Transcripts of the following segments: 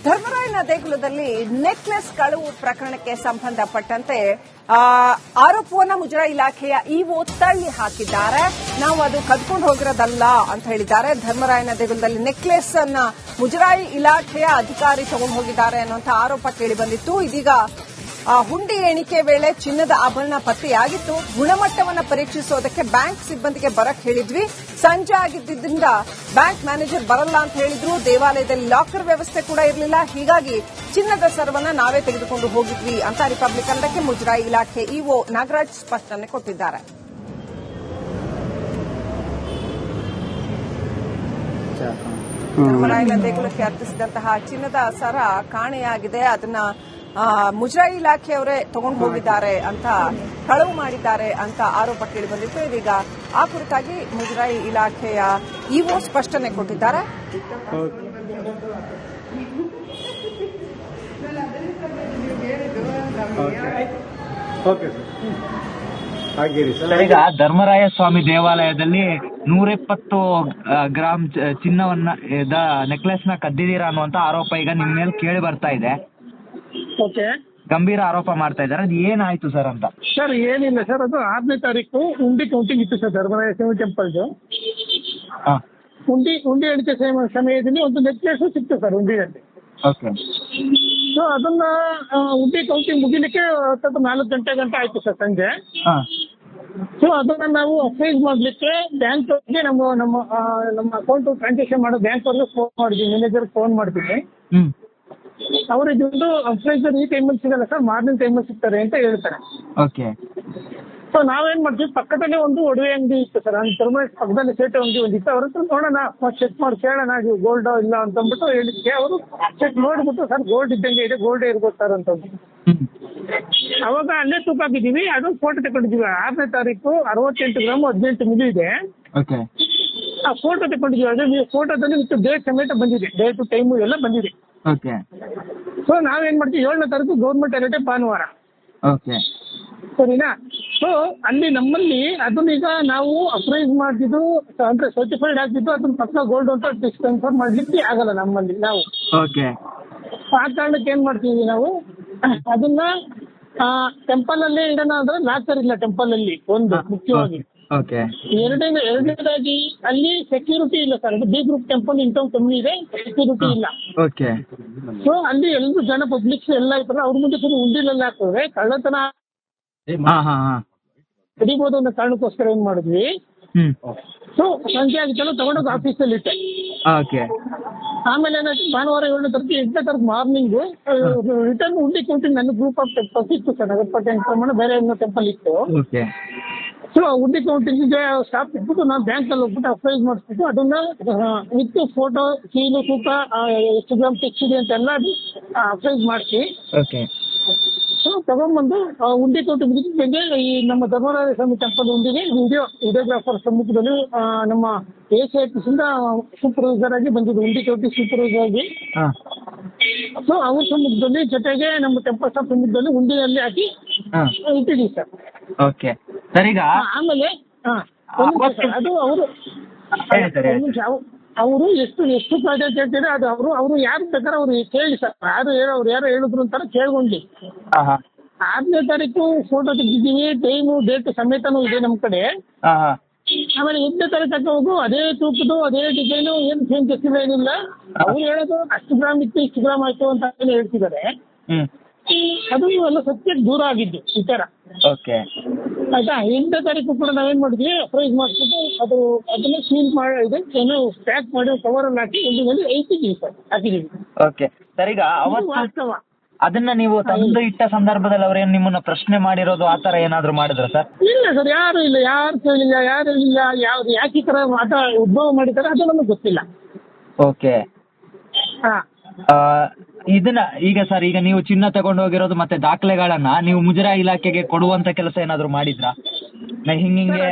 ಧರ್ಮರಾಯನ ದೇಗುಲದಲ್ಲಿ ನೆಕ್ಲೆಸ್ ಕಳವು ಪ್ರಕರಣಕ್ಕೆ ಸಂಬಂಧಪಟ್ಟಂತೆ ಆರೋಪವನ್ನ ಮುಜರಾಯಿ ಇಲಾಖೆಯ ಇಒ ತಳ್ಳಿ ಹಾಕಿದ್ದಾರೆ. ನಾವು ಅದು ಕದ್ಕೊಂಡು ಹೋಗಿರೋದಲ್ಲ ಅಂತ ಹೇಳಿದ್ದಾರೆ. ಧರ್ಮರಾಯನ ದೇಗುಲದಲ್ಲಿ ನೆಕ್ಲೆಸ್ ಅನ್ನ ಮುಜರಾಯಿ ಇಲಾಖೆಯ ಅಧಿಕಾರಿ ತಗೊಂಡು ಹೋಗಿದ್ದಾರೆ ಅನ್ನುವಂಥ ಆರೋಪ ಕೇಳಿ ಬಂದಿತ್ತು. ಇದೀಗ ಹುಂಡಿ ಎಣಿಕೆ ವೇಳೆ ಚಿನ್ನದ ಆಭರಣ ಪತ್ತೆಯಾಗಿತ್ತು. ಗುಣಮಟ್ಟವನ್ನು ಪರೀಕ್ಷಿಸೋದಕ್ಕೆ ಬ್ಯಾಂಕ್ ಸಿಬ್ಬಂದಿಗೆ ಬರಕ್ ಹೇಳಿದ್ವಿ. ಸಂಜೆ ಆಗಿದ್ದರಿಂದ ಬ್ಯಾಂಕ್ ಮ್ಯಾನೇಜರ್ ಬರಲ್ಲ ಅಂತ ಹೇಳಿದ್ರು. ದೇವಾಲಯದಲ್ಲಿ ಲಾಕರ್ ವ್ಯವಸ್ಥೆ ಕೂಡ ಇರಲಿಲ್ಲ. ಹೀಗಾಗಿ ಚಿನ್ನದ ಸರವನ್ನ ನಾವೇ ತೆಗೆದುಕೊಂಡು ಹೋಗಿದ್ವಿ ಅಂತ ರಿಪಬ್ಲಿಕ್ ಕನ್ನಡಕ್ಕೆ ಮುಜರಾಯಿ ಇಲಾಖೆ ಇಒ ನಾಗರಾಜ್ ಸ್ಪಷ್ಟನೆ ಕೊಟ್ಟಿದ್ದಾರೆ. ಧರ್ಮರಾಯನ ದೇಗುಲಕ್ಕೆ ಅರ್ಪಿಸಿದಂತಹ ಚಿನ್ನದ ಸರ ಕಾಣೆಯಾಗಿದೆ. ಅದನ್ನ ಮುಜರಾಯಿ ಇಲಾಖೆಯವರೇ ತಗೊಂಡು ಹೋಗಿದ್ದಾರೆ ಅಂತ, ಕಳವು ಮಾಡಿದ್ದಾರೆ ಅಂತ ಆರೋಪ ಕೇಳಿ ಬಂದಿತ್ತು. ಇದೀಗ ಆ ಕುರಿತಾಗಿ ಮುಜರಾಯಿ ಇಲಾಖೆಯ ಇಒ ಸ್ಪಷ್ಟನೆ ಕೊಟ್ಟಿದ್ದಾರೆ. ಈಗ ಧರ್ಮರಾಯ ಸ್ವಾಮಿ ದೇವಾಲಯದಲ್ಲಿ 120 ಗ್ರಾಂ ಚಿನ್ನವನ್ನ ನೆಕ್ಲೆಸ್ ನ ಕದ್ದಿದ್ದೀರಾ ಅನ್ನುವಂತ ಆರೋಪ ಈಗ ನಿಮ್ಮ ಮೇಲೆ ಕೇಳಿ ಬರ್ತಾ ಇದೆ. ಗಂಭೀರ ಆರೋಪ ಮಾಡ್ತಾ ಇದ್ದಾರೆ. ಅದು ಏನಾಯ್ತು ಸರ್ ಅಂತ? ಸರ್ ಏನಿಲ್ಲ ಸರ್, ಅದು 6ನೇ ತಾರೀಕು ಉಂಡಿ ಕೌಂಟಿಂಗ್ ಇತ್ತು ಸರ್ ಧರ್ಮರಾಯ ಸ್ವಾಮಿ ಟೆಂಪಲ್ದು. ಉಂಡಿ ಎಣಿಕೆ ಸಮಯದಲ್ಲಿ ಒಂದು ನೆಕ್ಲೆಸ್ ಸಿಕ್ತು ಸರ್ ಉಂಡಿಯಲ್ಲಿ. ಸೊ ಅದನ್ನ ಉಂಡಿ ಕೌಂಟಿಂಗ್ ಮುಗಿಲಿಕ್ಕೆ 4 ಗಂಟೆ ಆಯ್ತು ಸರ್ ಸಂಜೆ. ಸೊ ಅದನ್ನ ನಾವು ಅಪ್ರೈಸ್ ಮಾಡ್ಲಿಕ್ಕೆ ಬ್ಯಾಂಕ್ಗೆ ನಮ್ಮ ಅಕೌಂಟ್ ಟ್ರಾನ್ಸಾಕ್ಷನ್ ಮಾಡೋ ಬ್ಯಾಂಕ್ ಅವ್ರಿಗೆ ಫೋನ್ ಮಾಡಿದ್ವಿ, ಮ್ಯಾನೇಜರ್ ಫೋನ್ ಮಾಡ್ತೀನಿ. ಅವ್ರಿಗೆ ಒಂದು ಅಪ್ರೈಸರ್ ಈ ಟೈಮಲ್ಲಿ ಸಿಗಲ್ಲ ಸರ್, ಮಾರ್ನಿಂಗ್ ಟೈಮಲ್ಲಿ ಸಿಗ್ತಾರೆ ಅಂತ ಹೇಳ್ತಾರೆ. ಸೊ ನಾವೇನ್ ಮಾಡ್ತೀವಿ, ಪಕ್ಕದಲ್ಲೇ ಒಂದು ಒಡವೆ ಅಂಗಡಿ ಇತ್ತು ಸರ್, ಧರ್ಮರಾಯ ಪಕ್ಕದಲ್ಲಿ ಸೇಟು ಅಂಗಡಿ ಒಂದಿತ್ತು. ಅವ್ರ ಹತ್ರ ನೋಡೋಣ, ಚೆಕ್ ಮಾಡಿ ಕೇಳೋಣ ಗೋಲ್ಡ್ ಇಲ್ಲ ಅಂತ ಅಂದ್ಬಿಟ್ಟು ಹೇಳಿದ್ಕೆ ಅವರು ಚೆಕ್ ನೋಡ್ಬಿಟ್ಟು ಸರ್ ಗೋಲ್ಡ್ ಇದ್ದಂಗೆ ಇದೆ, ಗೋಲ್ಡೇ ಇರ್ಬೋದು ಸರ್ ಅಂತ. ಅವಾಗ ಅಲ್ಲೇ ತೂಕ ಹಾಕಿದೀವಿ, ಅದು ಫೋಟೋ ತಗೊಂಡಿದೀವಿ. 6ನೇ ತಾರೀಕು 68 ಗ್ರಾಮ್ 18 ಮಿಲಿ ಇದೆ. ಆ ಫೋಟೋ ತಗೊಂಡಿದೀವಿ. ಅದು ನೀವು ಫೋಟೋದಲ್ಲಿ ವಿತ್ ಡೇಟ್ ಸಮೇತ ಬಂದಿದೆ, ಡೇಟು ಟೈಮು ಎಲ್ಲ ಬಂದಿದೆ. ಸೊ ನಾವೇನ್ ಮಾಡ್ತೀವಿ, 7ನೇ ತಾರೀಕು ಗೌರ್ಮೆಂಟ್ ಹಾಲಿಡೇ ಭಾನುವಾರ, ಸರಿನಾ? ಸೊ ಅಲ್ಲಿ ನಮ್ಮಲ್ಲಿ ಅದನ್ನೀಗ ನಾವು ಅಪ್ರೈಸ್ ಮಾಡ್ತಿದ್ದು ಅಂದ್ರೆ ಸರ್ಟಿಫೈಡ್ ಆಗ್ತಿದ್ದು ಅದನ್ನ ಪಕ್ಕ ಗೋಲ್ಡ್ ಅಂತ ಕನ್ಫರ್ಮ್ ಮಾಡ್ಲಿಕ್ಕೆ ಆಗಲ್ಲ ನಮ್ಮಲ್ಲಿ. ನಾವು ಆ ಕಾರಣಕ್ಕೆ ಏನ್ ಮಾಡ್ತೀವಿ, ನಾವು ಅದನ್ನ ಟೆಂಪಲ್ ಅಲ್ಲೇ ಇಡೋಣ ಅಂದ್ರೆ ಲಾಕರ್ ಇಲ್ಲ ಟೆಂಪಲ್ ಅಲ್ಲಿ, ಒಂದು ಮುಖ್ಯವಾಗಿ. ಎರಡನೇದಾಗಿ ಅಲ್ಲಿ ಸೆಕ್ಯೂರಿಟಿ ಇಲ್ಲ ಸರ್, ಅದು ಬಿ ಗ್ರೂಪ್ ಟೆಂಪಲ್ ಇನ್ಕಮ್ ಕಮ್ಮಿ ಇದೆ, ಸೆಕ್ಯೂರಿಟಿ ಇಲ್ಲ. ಸೊ ಅಲ್ಲಿ ಎಲ್ಲರೂ ಜನ ಪಬ್ಲಿಕ್ಸ್ ಎಲ್ಲ ಇರ್ತಾರೆ, ಅವ್ರ ಮುಂದೆ ಸರಿ ಉಂಡಿಲೆಲ್ಲ ಹಾಕಿದ್ರೆ ಕಳ್ಳತನ ಹಿಡಿಬೋದು ಅನ್ನೋ ಕಾರಣಕ್ಕೋಸ್ಕರ ಏನ್ ಮಾಡಿದ್ವಿ. ಸೊ ಸಂಜೆ ಆಗಿತ್ತಲ್ಲ ತಗೊಂಡೋಗಿ ಆಫೀಸಲ್ಲಿ ಇಟ್ಟೆ. ಆಮೇಲೆ ಏನಾಯ್ತು, ಭಾನುವಾರ 7ನೇ ತಾರೀಕು 8ನೇ ತಾರೀಕು ಮಾರ್ನಿಂಗ್ ರಿಟರ್ನ್ ಉಂಡಿ ಕೌಂಟಿಂಗ್ ನನ್ನ ಗ್ರೂಪ್ ಆಫ್ ಟೆಂಪಲ್ಸ್ ಇತ್ತು ಸರ್, ನಗರಪಟ್ಟಣ ಪ್ರಮಾಣ ಬೇರೆ ಏನೋ ಟೆಂಪಲ್ ಇತ್ತು. ಸೊ ಉಂಡಿ ಕೌಂಟಿಂಗ್ ಸ್ಟಾಪ್ ಇಟ್ಬಿಟ್ಟು ನಾವು ಬ್ಯಾಂಕಲ್ಲಿ ಹೋಗ್ಬಿಟ್ಟು ಅಪ್ರೈಸ್ ಮಾಡಿಸ್ಬಿಟ್ಟು ಅದನ್ನ ವಿತ್ ಫೋಟೋ, ಸೀಲು, ತೂಕ, ಎಷ್ಟು ಗ್ರಾಮ್ ಟೆಕ್ಸ್ ಇದೆ ಅಂತೆಲ್ಲ ಅಪ್ರೈಸ್ ಮಾಡಿಸಿ ಸೊ ತಗೊಂಡ್ಬಂದು ಉಂಡಿ ಕೌಂಟಿಂಗ್ ಮುಗಿದಂಗೆ ಈ ನಮ್ಮ ಧರ್ಮರಾಯ ಸ್ವಾಮಿ ಟೆಂಪಲ್ ಉಂಡಿಗೆ ವಿಡಿಯೋಗ್ರಾಫರ್ ಸಮ್ಮುಖದಲ್ಲಿ ನಮ್ಮ ACIPS ಇಂದ ಸೂಪರ್ವೈಸರ್ ಆಗಿ ಬಂದಿದ್ದು, ಉಂಡಿ ಕೌಂಟಿಂಗ್ ಸೂಪರ್ವೈಸರ್ ಆಗಿ. ಸೊ ಅವ್ರ ಸಮ್ಮುಖದಲ್ಲಿ ಜೊತೆಗೆ ನಮ್ಮ ಟೆಂಪಲ್ ಸ್ಟಾಫ್ ಸಮ್ಮುಖದಲ್ಲಿ ಉಂಡಿಯಲ್ಲಿ ಹಾಕಿ ಇಟ್ಟಿದ್ದೀವಿ ಸರ್. ಆಮೇಲೆ ಅದು ಅವರು ಎಷ್ಟು ಪ್ರಾಜೆಕ್ಟ್ ಹೇಳ್ತಾರೆ ಅದು ಅವರು ಯಾರು ಬೇಕಾದ್ರೆ ಅವ್ರು ಕೇಳಿ ಸರ್, ಯಾರು ಹೇಳಿದ್ರು ಅಂತಾರ ಕೇಳ್ಕೊಂಡ್ಲಿ. 6ನೇ ತಾರೀಕು ಫೋಟೋ ತೆಗಿದ್ದೀವಿ, ಟೈಮು ಡೇಟ್ ಸಮೇತನೂ ಇದೆ ನಮ್ಮ ಕಡೆ. ಆಮೇಲೆ 8ನೇ ತಾರೀಕು ತಕ್ಕ ಹೋಗು ಅದೇ ತೂಕದ್ದು ಅದೇ ಡಿಸೈನು, ಏನು ಚೇಂಜಸ್ ಇಲ್ಲ, ಏನಿಲ್ಲ. ಅವ್ರು ಹೇಳೋದು ಅಷ್ಟು ಗ್ರಾಮ್ ಇತ್ತು ಇಷ್ಟು ಗ್ರಾಮ್ ಆಯ್ತು ಅಂತ ಹೇಳ್ತಿದ್ದಾರೆ. ಅದು ಎಲ್ಲ ಸತ್ಯಕ್ಕೆ ದೂರ ಆಗಿದ್ದು ಈ ತರ ಆಯ್ತಾ. 8ನೇ ತಾರೀಕು ಕೂಡ ನಾವೇನ್ ಮಾಡಿದ್ವಿ, ಅಪ್ರೈಸ್ ಮಾಡಿಸ್ಬಿಟ್ಟು ಅದನ್ನ ಸೀಲ್ ಮಾಡಿ ಏನೋ ಪ್ಯಾಕ್ ಮಾಡಿ ಕವರ್ ಅಲ್ಲಿ ಹಾಕಿ ಒಂದು ಐತಿದ್ದೀವಿ ಸರ್, ಹಾಕಿದೀವಿ. ಅದನ್ನ ನೀವು ತಂದು ಇಟ್ಟ ಸಂದರ್ಭದಲ್ಲಿ ಅವ್ರೇನು ನಿಮ್ಮನ್ನ ಪ್ರಶ್ನೆ ಮಾಡಿರೋದು ಆತರ ಏನಾದ್ರು ಮಾಡಿದ್ರ ಸರ್? ಇಲ್ಲ ಸರ್, ಯಾರು ಇಲ್ಲ, ಯಾರು ಕೇಳಿಲ್ಲ, ಯಾರು ಇಲ್ಲ, ಯಾವ್ದು ಯಾಕೆ ಈ ತರ ಉದ್ಭವ ಮಾಡಿದ್ದಾರೆ ಅದು ನಮಗೆ ಗೊತ್ತಿಲ್ಲ. ಇದನ್ನ ಈಗ ಸರ್, ಈಗ ನೀವು ಚಿನ್ನ ತಗೊಂಡು ಹೋಗಿರೋದು ಮತ್ತೆ ದಾಖಲೆಗಳನ್ನ ನೀವು ಮುಜರಾಯಿ ಇಲಾಖೆಗೆ ಕೊಡುವಂತ ಕೆಲಸ ಏನಾದ್ರು ಮಾಡಿದ್ರಾ? ಹಿಂಗೆ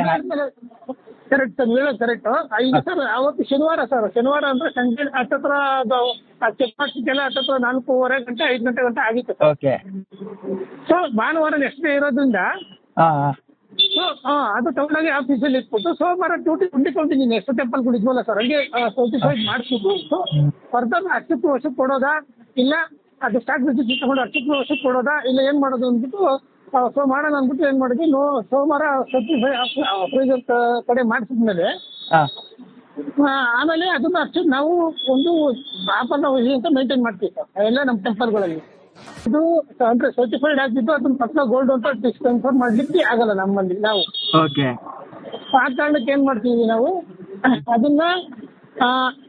ಕರೆಕ್ಟ್ ಸರ್, ಹೇಳೋದು ಕರೆಕ್ಟ್. ಈಗ ಸರ್ ಅವತ್ತು ಶನಿವಾರ ಅಂದ್ರೆ ಸಂಜೆ ಹತ್ತತ್ರ ಚೆಕ್ ಮಾಡ್ತಿದ್ದೆಲ್ಲ ಹತ್ತತ್ರ 4:15 ಗಂಟೆ 5 ಗಂಟೆ ಆಗಿತ್ತು. ಸೊ ಭಾನುವಾರ ನೆಕ್ಸ್ಟ್ ಡೇ ಇರೋದ್ರಿಂದ ಅದು ತಗೊಂಡಾಗಿ ಆಫೀಸಲ್ಲಿ ಇಟ್ಬಿಟ್ಟು ಸೋಮವಾರ ಡ್ಯೂಟಿ ಎಷ್ಟು ಟೆಂಪಲ್ಗಳು ಇದ್ವಲ್ಲ ಸರ್, ಹಂಗೆ ಸರ್ಟಿಫೈಡ್ ಮಾಡಿಸ್ಬಿಟ್ಟು ಸೊ ಫರ್ದರ್ ಅಷ್ಟು ವರ್ಷಕ್ಕೆ ಕೊಡೋದಾ ಇಲ್ಲ ಅದು ಸ್ಟಾಕ್ ರಿಜಿಸ್ಟ್ರೇಷನ್ ತಗೊಂಡು ಅರ್ಚಕ ವರ್ಷಕ್ಕೆ ಕೊಡೋದಾ ಇಲ್ಲ ಏನ್ ಮಾಡೋದು ಅಂದ್ಬಿಟ್ಟು ಸೊ ಮಾಡೋಣ ಅಂದ್ಬಿಟ್ಟು ಏನ್ ಮಾಡಿದ್ವಿ ಸೋಮವಾರ ಸರ್ಟಿಫೈ ಅಪ್ರೈಸರ್ ಕಡೆ ಮಾಡಿಸಿದ್ಮೇಲೆ ಆಮೇಲೆ ಅದನ್ನ ಅರ್ಚಕ್ ನಾವು ಒಂದು ವ್ಯಾಪಾರ ವಹಿ ಅಂತ ಮೇಂಟೈನ್ ಮಾಡ್ತೀವಿ ಸರ್ ಎಲ್ಲ ನಮ್ಮ ಟೆಂಪಲ್ಗಳಲ್ಲಿ. ಇದು ಅಂದ್ರೆ ಸರ್ಟಿಫೈಡ್ ಆಗಿದ್ದು ಅದನ್ನ ಪಕ್ಕ ಗೋಲ್ಡ್ ಅಂತ ಕನ್ಫರ್ಮ್ ಮಾಡ್ಲಿಕ್ಕೆ ಆಗಲ್ಲ ನಮ್ಮಲ್ಲಿ ನಾವು. ಆ ಕಾರಣಕ್ಕೆ ಏನ್ ಮಾಡ್ತೀವಿ ನಾವು ಅದನ್ನ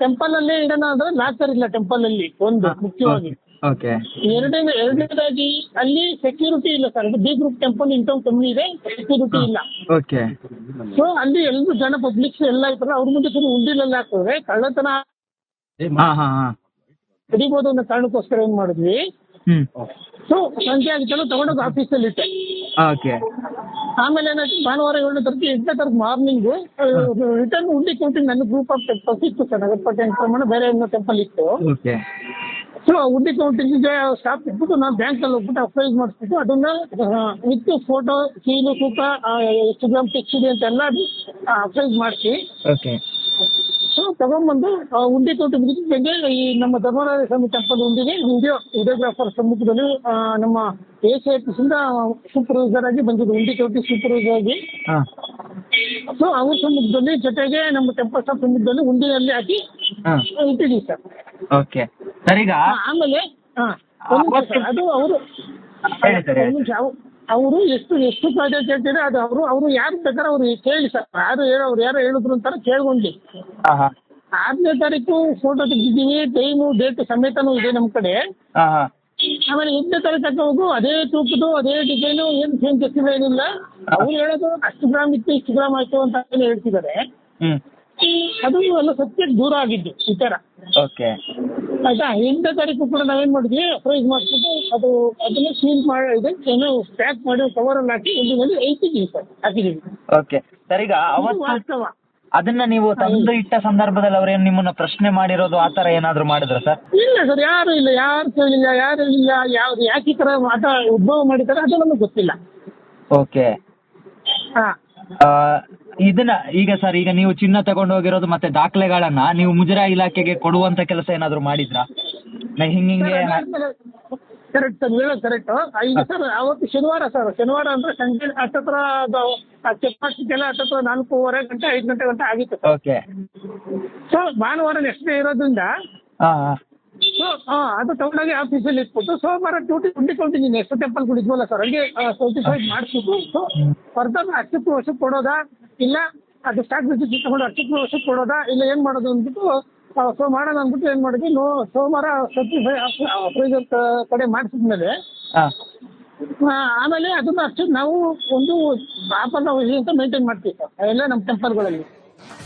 ಟೆಂಪಲ್ ಅಲ್ಲಿ ಇಡೋಣ ಅಂದ್ರೆ ಲಾಕರ್ ಇಲ್ಲ ಟೆಂಪಲ್ ಅಲ್ಲಿ ಒಂದು ಮುಖ್ಯವಾಗಿ. ಎರಡನೇದಾಗಿ ಅಲ್ಲಿ ಸೆಕ್ಯೂರಿಟಿ ಇಲ್ಲ sir. B group temple income ಕಮ್ಮಿ ಇದೆ, ಸೆಕ್ಯೂರಿಟಿ ಇಲ್ಲ. ಸೊ ಅಲ್ಲಿ ಎಲ್ಲರೂ ಜನ ಪಬ್ಲಿಕ್ಸ್ ಎಲ್ಲ ಇರ್ತಾರೆ, ಅವ್ರ ಮುಂದೆ ಉಂಡಿಲೆಲ್ಲ ಹಾಕಿದ್ರೆ ಕಳ್ಳತನ ಹಿಡಿಬೋದು ಅನ್ನೋ ಕಾರಣಕ್ಕೋಸ್ಕರ ಏನ್ ಮಾಡಿದ್ವಿ, ಸೊ ಸಂಜೆ ಆಗಿತ್ತಲ್ಲ ತಗೊಂಡೋಗಿ ಆಫೀಸಲ್ಲಿ ಇಟ್ಟೆ. ಆಮೇಲೆ ಏನಾಯ್ತು, ಭಾನುವಾರ 7ನೇ ತಾರೀಕು 8ನೇ ತಾರೀಕು ಮಾರ್ನಿಂಗು ರಿಟರ್ನ್ ಉಂಡಿ ಕೌಂಟಿಂಗ್ ನನ್ನ ಗ್ರೂಪ್ ಆಫ್ ಟೆಂಪಲ್ಸ್ ಇತ್ತು ಸರ್. ನಗರಪೇಟೆ ಪ್ರಮಾಣ ಬೇರೆ ಏನೋ ಟೆಂಪಲ್ ಇತ್ತು. ಸೊ ಉಂಡಿ ಕೌಂಟಿಂಗಿಗೆ ಸ್ಟಾಪ್ ಇಟ್ಬಿಟ್ಟು ನಾವು ಬ್ಯಾಂಕಲ್ಲಿ ಹೋಗ್ಬಿಟ್ಟು ಅಪ್ರೈಸ್ ಮಾಡಿಸ್ಬಿಟ್ಟು ಅದನ್ನ ವಿತ್ ಫೋಟೋ ಸೀಲು ತೂಕ ಎಷ್ಟು ಗ್ರಾಮ್ ಟೆಕ್ಸ್ ಇದೆ ಅಂತೆಲ್ಲ ಅಪ್ರೈಸ್ ಮಾಡಿಸಿ ಸೊ ತಗೊಂಡ್ಬಂದು ಉಂಡಿ ಕೌಂಟಿಂಗ್ ಜೊತೆಗೆ ಈ ನಮ್ಮ ಧರ್ಮರಾಜ ಸ್ವಾಮಿ ಟೆಂಪಲ್ ಉಂಡಿಗೆ ವಿಡಿಯೋಗ್ರಾಫರ್ ಸಮ್ಮುಖದಲ್ಲಿ ನಮ್ಮ ACIPS ಇಂದ ಸೂಪರ್ವೈಸರ್ ಆಗಿ ಬಂದಿದ್ದು, ಉಂಡಿ ಕೌಂಟಿಂಗ್ ಸೂಪರ್ವೈಸರ್ ಆಗಿ. ಸೊ ಅವ್ರ ಸಮ್ಮುಖದಲ್ಲಿ ಜೊತೆಗೆ ನಮ್ಮ ಟೆಂಪಲ್ ಸ್ಟಾಫ್ ಸಮ್ಮುಖದಲ್ಲಿ ಉಂಡಿಯಲ್ಲಿ ಹಾಕಿ ಇಟ್ಟಿದ್ದೀವಿ ಸರ್. ಆಮೇಲೆ ಅದು ಅವರು ಎಷ್ಟು ಪ್ರಾಜೆಕ್ಟ್ ಹೇಳ್ತಾರೆ ಅದು ಅವರು ಯಾರು ಬೇಕಾದ್ರೆ ಅವ್ರು ಕೇಳಿ ಸರ್. ಯಾರು ಹೇಳಿದ್ರು ಅಂತಾರೆ ಕೇಳ್ಕೊಂಡಿ. 6ನೇ ತಾರೀಕು ಫೋಟೋ ತೆಗೆದಿದ್ದೀವಿ, ಟೈಮು ಡೇಟ್ ಸಮೇತನೂ ಇದೆ ನಮ್ಮ ಕಡೆ. ಆಮೇಲೆ 8ನೇ ತಾರೀಕು ಹೋಗು ಅದೇ ತೂಕದ್ದು ಅದೇ ಡಿಸೈನು ಏನು ಚೇಂಜಸ್ ಏನಿಲ್ಲ. ಅವ್ರು ಹೇಳೋದು ಅಷ್ಟು ಗ್ರಾಮ್ ಇತ್ತು ಇಷ್ಟು ಗ್ರಾಮ್ ಆಯ್ತು ಅಂತ ಹೇಳ್ತಿದ್ದಾರೆ. ಅದು ಎಲ್ಲ ಸತ್ಯಕ್ಕೆ ದೂರ ಆಗಿದ್ದು ಈ ತರ ಆಯ್ತಾ. 8ನೇ ತಾರೀಕು ಕೂಡ ನಾವೇನ್ ಮಾಡಿದ್ವಿ, ಅಪ್ರೈಸ್ ಮಾಡಿಸ್ಬಿಟ್ಟು ಅದನ್ನ ಸೀಲ್ ಮಾಡಿ ಏನೋ ಪ್ಯಾಕ್ ಮಾಡಿ ಕವರ್ ಅಲ್ಲಿ ಹಾಕಿ ಇಲ್ಲಿ ಐತಿದ್ದೀವಿ ಸರ್, ಹಾಕಿದೀವಿ. ಅದನ್ನ ನೀವು ತಂದು ಇಟ್ಟ ಸಂದರ್ಭದಲ್ಲಿ ಅವ್ರೇನು ನಿಮ್ಮನ್ನ ಪ್ರಶ್ನೆ ಮಾಡಿರೋದು ಆತರ ಏನಾದ್ರು ಮಾಡಿದ್ರ ಸರ್? ಇಲ್ಲ ಸರ್, ಯಾರು ಇಲ್ಲ, ಯಾರು ಕೇಳಿಲ್ಲ, ಯಾರು ಇಲ್ಲ, ಯಾವ್ದು ಯಾಕೆ ಈ ತರ ಉದ್ಭವ ಮಾಡಿದ್ದಾರೆ ಅದು ನಮಗೆ ಗೊತ್ತಿಲ್ಲ. ಇದನ್ನ ಈಗ ಸರ್, ಈಗ ನೀವು ಚಿನ್ನ ತಗೊಂಡು ಹೋಗಿರೋದು ಮತ್ತೆ ದಾಖಲೆಗಳನ್ನ ನೀವು ಮುಜರಾಯಿ ಇಲಾಖೆಗೆ ಕೊಡುವಂತ ಕೆಲಸ ಏನಾದ್ರು ಮಾಡಿದ್ರಾ? ಹಿಂಗೆ ಕರೆಕ್ಟ್ ಸರ್, ಹೇಳೋದು ಕರೆಕ್ಟ್. ಈಗ ಸರ್ ಅವತ್ತು ಶನಿವಾರ ಅಂದ್ರೆ ಸಂಜೆ ಹತ್ತತ್ರ ಚೆಕ್ ಮಾಡ್ತಿದ್ದೆಲ್ಲ ಹತ್ತತ್ರ 4:15 ಗಂಟೆ 5 ಗಂಟೆ ಆಗಿತ್ತು ಸರ್. ಸೊ ಭಾನುವಾರ ನೆಕ್ಸ್ಟ್ ಡೇ ಇರೋದ್ರಿಂದ ಸೊ ಅದು ತಗೊಂಡೋಗಿ ಆಫೀಸಲ್ಲಿ ಇಟ್ಬಿಟ್ಟು ಸೋಮವಾರ ಉಂಡಿ ಕೌಂಟಿಂಗ್ ಎಷ್ಟು ಟೆಂಪಲ್ಗಳು ಇದ್ವಲ್ಲ ಸರ್ ಹಂಗೆ ಸರ್ಟಿಫೈಡ್ ಮಾಡಿಸ್ಬಿಟ್ಟು ಸೊ ಫರ್ದರ್ ಅರ್ಚಕ ವರ್ಷಕ್ಕೆ ಕೊಡೋದಾ ಇಲ್ಲ ಅದು ಸ್ಟಾಕ್ ರಿಜಿಸ್ಟ್ರೇಷನ್ ತಗೊಂಡು ಅರ್ಚಕ ವರ್ಷಕ್ಕೆ ಕೊಡೋದಾ ಇಲ್ಲ ಏನ್ ಮಾಡೋದು ಅಂದ್ಬಿಟ್ಟು ಸೊ ಮಾಡೋಣ ಅಂದ್ಬಿಟ್ಟು ಏನ್ ಮಾಡಿದ್ವಿ, ಸೋಮವಾರ ಸರ್ಟಿಫೈ ಅಪ್ರೈಸರ್ ಕಡೆ ಮಾಡಿಸಿದ್ಮೇಲೆ ಆಮೇಲೆ ಅದನ್ನ ನಾವು ಒಂದು ವ್ಯಾಪಾರ ವಹಿ ಅಂತ ಮೇಂಟೈನ್ ಮಾಡ್ತೀವಿ ಸರ್ ಎಲ್ಲ ನಮ್ಮ ಟೆಂಪಲ್ಗಳಲ್ಲಿ.